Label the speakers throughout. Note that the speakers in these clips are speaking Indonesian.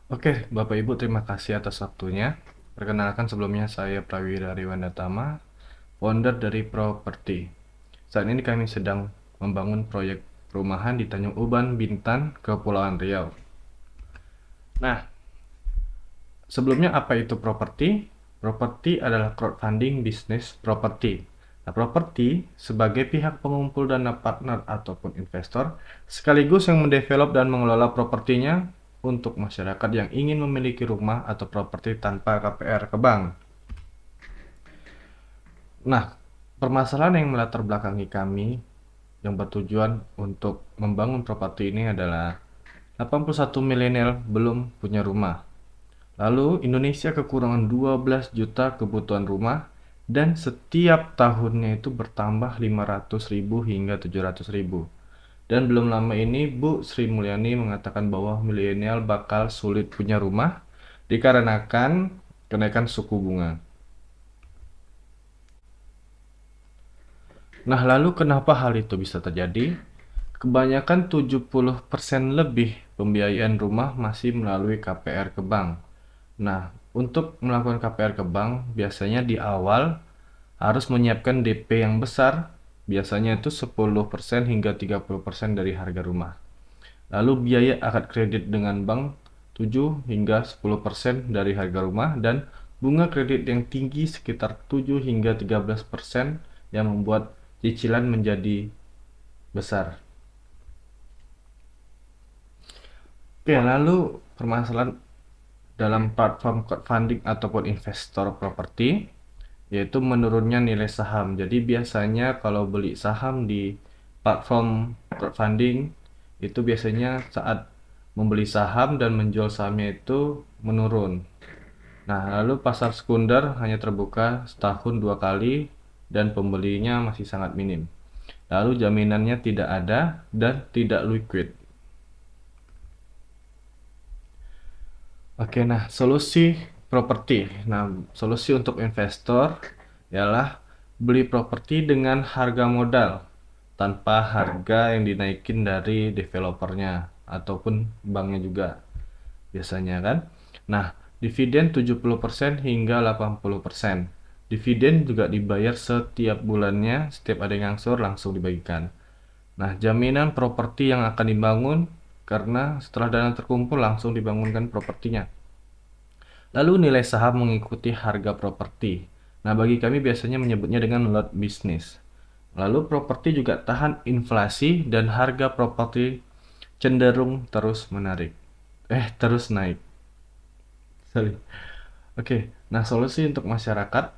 Speaker 1: Oke, Bapak Ibu, terima kasih atas waktunya. Perkenalkan sebelumnya saya Prawira Riwandatama, founder dari Properti. Saat ini kami sedang membangun proyek perumahan di Tanjung Uban, Bintan, Kepulauan Riau. Nah, sebelumnya apa itu properti? Properti adalah crowdfunding bisnis properti. Nah, properti sebagai pihak pengumpul dana partner ataupun investor, sekaligus yang mendevelop dan mengelola propertinya untuk masyarakat yang ingin memiliki rumah atau properti tanpa KPR ke bank. Nah, permasalahan yang melatar belakangi kami yang bertujuan untuk membangun properti ini adalah 81 milenial belum punya rumah. Lalu Indonesia kekurangan 12 juta kebutuhan rumah dan setiap tahunnya itu bertambah 500.000 hingga 700.000. Dan belum lama ini Bu Sri Mulyani mengatakan bahwa milenial bakal sulit punya rumah dikarenakan kenaikan suku bunga. Nah, lalu kenapa hal itu bisa terjadi? Kebanyakan 70% lebih pembiayaan rumah masih melalui KPR ke bank. Nah, untuk melakukan KPR ke bank, biasanya di awal harus menyiapkan DP yang besar, biasanya itu 10% hingga 30% dari harga rumah. Lalu biaya akad kredit dengan bank 7 hingga 10% dari harga rumah dan bunga kredit yang tinggi sekitar 7 hingga 13% yang membuat cicilan menjadi besar. Oke, lalu permasalahan dalam platform crowdfunding ataupun investor properti yaitu menurunnya nilai saham. Jadi biasanya kalau beli saham di platform crowdfunding itu biasanya saat membeli saham dan menjual sahamnya itu menurun. Nah, lalu pasar sekunder hanya terbuka setahun 2 kali dan pembelinya masih sangat minim. Lalu jaminannya tidak ada dan tidak liquid. Oke, nah solusi properti. Nah, solusi untuk investor ialah beli properti dengan harga modal tanpa harga yang dinaikin dari developernya ataupun banknya juga biasanya kan. Nah, dividen 70% hingga 80%. Dividen juga dibayar setiap bulannya, setiap ada yang ngangsur langsung dibagikan. Nah, jaminan properti yang akan dibangun karena setelah dana terkumpul langsung dibangunkan propertinya. Lalu nilai saham mengikuti harga properti. Nah, bagi kami biasanya menyebutnya dengan lot bisnis. Lalu properti juga tahan inflasi dan harga properti cenderung terus naik. Sorry. Oke, nah solusi untuk masyarakat,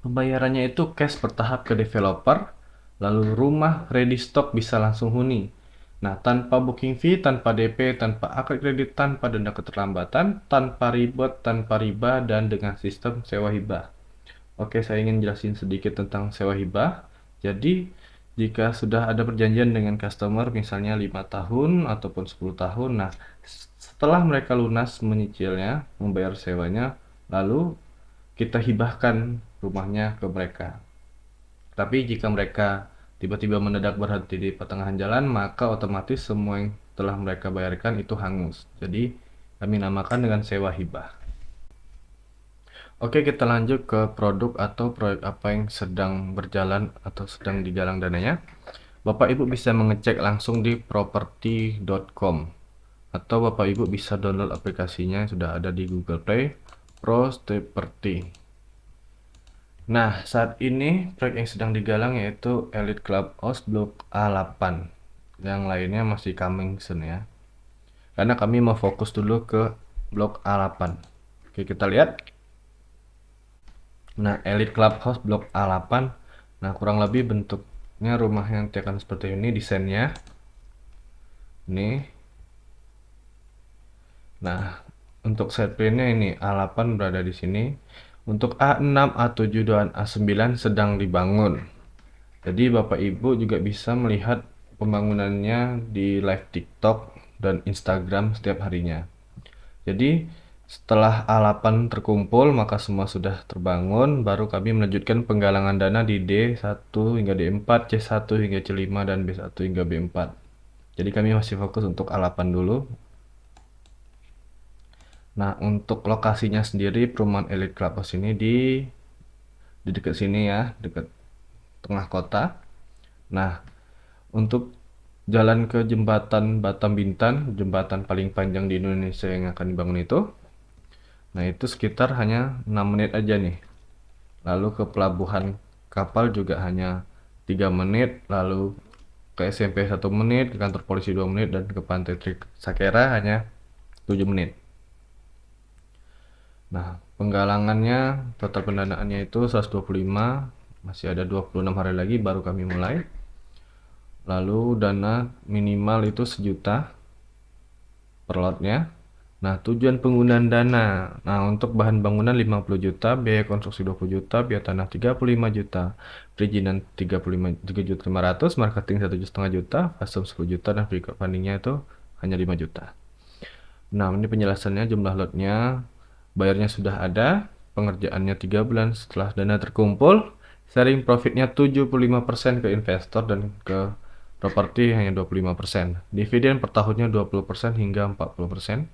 Speaker 1: pembayarannya itu cash bertahap ke developer, lalu rumah ready stock bisa langsung huni. Nah, tanpa booking fee, tanpa DP, tanpa akad kredit, tanpa denda keterlambatan, tanpa ribet, tanpa riba, dan dengan sistem sewa hibah. Oke, saya ingin jelasin sedikit tentang sewa hibah. Jadi, jika sudah ada perjanjian dengan customer, misalnya 5 tahun ataupun 10 tahun, nah setelah mereka lunas menyicilnya, membayar sewanya, lalu kita hibahkan rumahnya ke mereka. Tapi jika mereka tiba-tiba mendadak berhenti di pertengahan jalan, maka otomatis semua yang telah mereka bayarkan itu hangus. Jadi, kami namakan dengan sewa hibah. Oke, kita lanjut ke produk atau proyek apa yang sedang berjalan atau sedang digalang dananya. Bapak Ibu bisa mengecek langsung di property.com atau Bapak Ibu bisa download aplikasinya yang sudah ada di Google Play, Property. Nah, saat ini proyek yang sedang digalang yaitu Elite Clubhouse Blok A8. Yang lainnya masih coming soon ya. Karena kami mau fokus dulu ke Blok A8. Oke, kita lihat. Nah, Elite Clubhouse Blok A8. Nah, kurang lebih bentuknya rumah yang akan seperti ini desainnya. Ini. Nah, untuk set plan-nya ini A8 berada di sini. Untuk A6, A7 dan A9 sedang dibangun. Jadi Bapak Ibu juga bisa melihat pembangunannya di live TikTok dan Instagram setiap harinya. Jadi setelah A8 terkumpul maka semua sudah terbangun, baru kami melanjutkan penggalangan dana di D1 hingga D4, C1 hingga C5 dan B1 hingga B4. Jadi kami masih fokus untuk A8 dulu. Nah, untuk lokasinya sendiri perumahan Elite Clubhouse ini di dekat sini ya, dekat tengah kota. Nah, untuk jalan ke jembatan Batam Bintan, jembatan paling panjang di Indonesia yang akan dibangun itu, nah itu sekitar hanya 6 menit aja nih. Lalu ke pelabuhan kapal juga hanya 3 menit, lalu ke SMP 1 menit, ke kantor polisi 2 menit, dan ke Pantai Sakera hanya 7 menit. Nah, penggalangannya, total pendanaannya itu 125, masih ada 26 hari lagi baru kami mulai. Lalu dana minimal itu 1 juta per lotnya. Nah, tujuan penggunaan dana. Nah, untuk bahan bangunan 50 juta, biaya konstruksi 20 juta, biaya tanah 35 juta, perizinan 3.500.000, marketing 1,5 juta, custom 10 juta, dan fundingnya itu hanya 5 juta. Nah, ini penjelasannya, jumlah lotnya, bayarnya sudah ada, pengerjaannya 3 bulan setelah dana terkumpul, sharing profitnya 75% ke investor dan ke properti hanya 25%. Dividen per tahunnya 20% hingga 40%.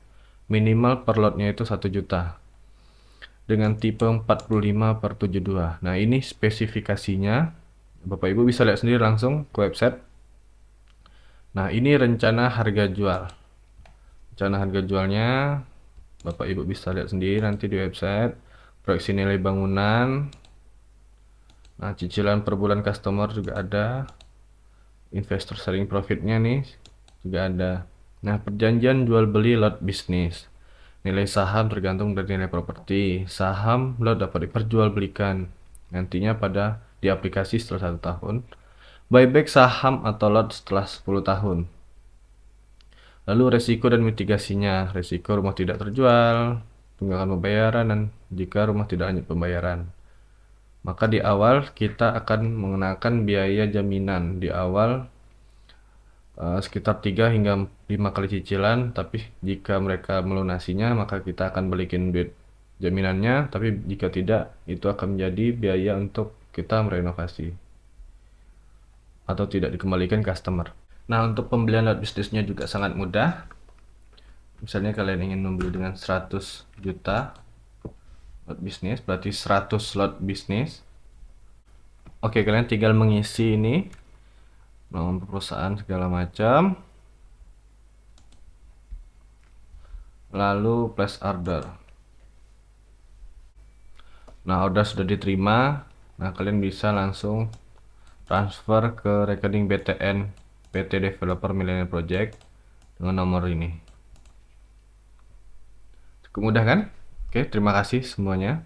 Speaker 1: Minimal per lotnya itu 1 juta. Dengan tipe 45/72. Nah, ini spesifikasinya. Bapak Ibu bisa lihat sendiri langsung ke website. Nah, ini rencana harga jual. Rencana harga jualnya Bapak Ibu bisa lihat sendiri nanti di website. Proyeksi nilai bangunan. Nah, cicilan per bulan customer juga ada. Investor sharing profitnya nih juga ada. Nah, perjanjian jual beli lot bisnis. Nilai saham tergantung dari nilai properti. Saham lot dapat diperjualbelikan nantinya pada di aplikasi setelah 1 tahun. Buyback saham atau lot setelah 10 tahun. Lalu resiko dan mitigasinya. Resiko rumah tidak terjual, tunggakan pembayaran, dan jika rumah tidak lanjut pembayaran. Maka di awal kita akan mengenakan biaya jaminan di awal sekitar 3 hingga 5 kali cicilan, tapi jika mereka melunasinya maka kita akan balikin duit jaminannya, tapi jika tidak itu akan menjadi biaya untuk kita merenovasi atau tidak dikembalikan customer. Nah, untuk pembelian lot bisnisnya juga sangat mudah. Misalnya kalian ingin membeli dengan 100 juta lot bisnis, berarti 100 slot bisnis. Oke, kalian tinggal mengisi ini nama perusahaan segala macam, lalu place order. Nah, order sudah diterima. Nah, kalian bisa langsung transfer ke rekening BTN PT Developer Millennial Project dengan nomor ini. Cukup mudah kan? Oke, terima kasih semuanya.